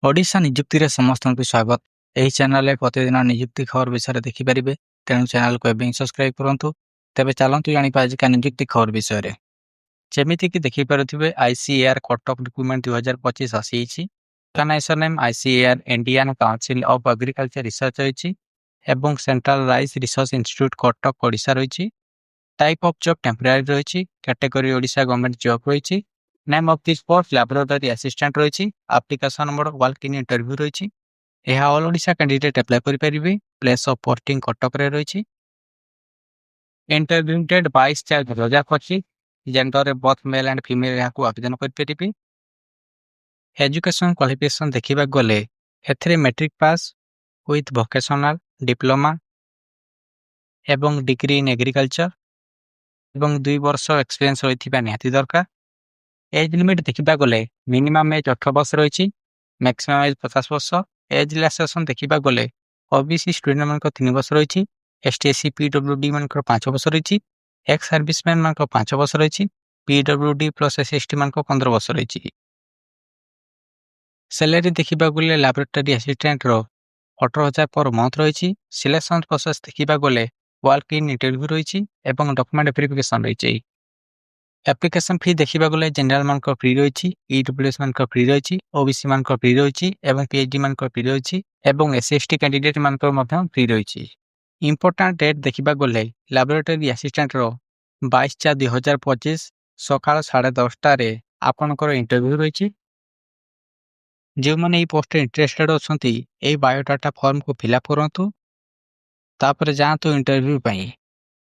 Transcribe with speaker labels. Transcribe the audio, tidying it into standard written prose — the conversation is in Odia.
Speaker 1: ଓଡ଼ିଶା ନିଯୁକ୍ତିରେ ସମସ୍ତଙ୍କୁ ସ୍ୱାଗତ। ଏହି ଚ୍ୟାନେଲରେ ପ୍ରତିଦିନ ନିଯୁକ୍ତି ଖବର ବିଷୟରେ ଦେଖିପାରିବେ। ତେଣୁ ଚ୍ୟାନେଲକୁ ଏବେ ହିଁ ସବସ୍କ୍ରାଇବ୍ କରନ୍ତୁ। ତେବେ ଚାଲନ୍ତୁ ଜାଣିବା ଆଜିକା ନିଯୁକ୍ତି ଖବର ବିଷୟରେ। ଯେମିତିକି ଦେଖିପାରୁଥିବେ ICAR କଟକ ରିକ୍ରୁଟମେଣ୍ଟ 2025 ଆସିଯାଇଛି। Organisation name ICAR Indian council of agriculture research ରହିଛି ଏବଂ central rice research institute Cuttack Odisha ରହିଛି। ଟାଇପ୍ ଅଫ୍ ଜବ୍ ଟେମ୍ପୋରାରୀ ରହିଛି। କ୍ୟାଟେଗୋରୀ ଓଡ଼ିଶା ଗଭର୍ଣ୍ଣମେଣ୍ଟ ଜବ୍ ରହିଛି। Name of this post laboratory assistant ରହିଛି। Application number walk in interview ରହିଛି। ଏହା ଅଲ୍ ଓଡ଼ିଶା କ୍ୟାଣ୍ଡିଡେଟ୍ ଆପ୍ଲାଏ କରିପାରିବେ। ପ୍ଲେସ୍ ଅଫ୍ ପୋଷ୍ଟିଂ କଟକରେ ରହିଛି। Interview date 22/4/2025। ଜେଣ୍ଡରରେ ବୋଥ୍ ମେଲ୍ ଆଣ୍ଡ ଫିମେଲ୍ ଏହାକୁ ଆବେଦନ କରିପାରିବେ। ଏଜୁକେସନ୍ କ୍ୱାଲିଫିକେସନ୍ ଦେଖିବାକୁ ଗଲେ ଏଥିରେ matric pass with vocational diploma ଏବଂ ଡିଗ୍ରୀ ଇନ୍ ଏଗ୍ରିକଲଚର ଏବଂ 2 ବର୍ଷ ଏକ୍ସପିରିଏନ୍ସ ରହିଥିବା ନିହାତି ଦରକାର। ଏଜ୍ ଲିମିଟ୍ ଦେଖିବାକୁ ଗଲେ ମିନିମମ୍ ଏଜ୍ 18 ବର୍ଷ ରହିଛି। ମ୍ୟାକ୍ସିମମ୍ ଏଜ୍ 50 ବର୍ଷ। ଏଜ୍ ରିଲାକ୍ସେସନ୍ ଦେଖିବାକୁ ଗଲେ OBC ଷ୍ଟୁଡେଣ୍ଟମାନଙ୍କର 3 ବର୍ଷ ରହିଛି। ST SC PWD ମାନଙ୍କର 5 ବର୍ଷ ରହିଛି। ଏକ୍ସ ସର୍ଭିସମ୍ୟାନ୍ ମାନଙ୍କର 5 ବର୍ଷ ରହିଛି। PWD ପ୍ଲସ୍ SC ST ମାନଙ୍କର 15 ବର୍ଷ ରହିଛି। ସାଲାରୀ ଦେଖିବାକୁ ଗଲେ ଲାବୋରେଟୋରୀ ଆସିଷ୍ଟାଣ୍ଟର 18,000 ପର୍ ମନ୍ଥ ରହିଛି। ସିଲେକ୍ସନ୍ ପ୍ରୋସେସ୍ ଦେଖିବାକୁ ଗଲେ ୱାକ୍ ଇନ୍ ଇଣ୍ଟରଭ୍ୟୁ ରହିଛି ଏବଂ ଡକୁମେଣ୍ଟ ଭେରିଫିକେସନ୍ ରହିଛି। ଆପ୍ଲିକେସନ୍ ଫି ଦେଖିବାକୁ ଗଲେ ଜେନେରାଲ ମାନଙ୍କର ଫ୍ରି ରହିଛି। EWS ମାନଙ୍କର ଫ୍ରି ରହିଛି। OBC ମାନଙ୍କର ଫ୍ରି ରହିଛି ଏବଂ PhD ମାନଙ୍କର ଫ୍ରି ରହିଛି ଏବଂ SC ST କ୍ୟାଣ୍ଡିଡେଟ୍ ମାନଙ୍କର ମଧ୍ୟ ଫ୍ରି ରହିଛି। ଇମ୍ପୋର୍ଟାଣ୍ଟ ଡେଟ୍ ଦେଖିବାକୁ ଗଲେ ଲାବୋରେଟୋରୀ ଆସିଷ୍ଟାଣ୍ଟର 22/4/2025 ସକାଳ 10:30ରେ ଆପଣଙ୍କର ଇଣ୍ଟରଭ୍ୟୁ ରହିଛି। ଯେଉଁମାନେ ଏହି ପୋଷ୍ଟରେ ଇଣ୍ଟରେଷ୍ଟେଡ୍ ଅଛନ୍ତି ଏହି ବାୟୋଡାଟା ଫର୍ମକୁ ଫିଲ୍ଅପ୍ କରନ୍ତୁ। ତାପରେ ଯାଆନ୍ତୁ ଇଣ୍ଟରଭ୍ୟୁ ପାଇଁ।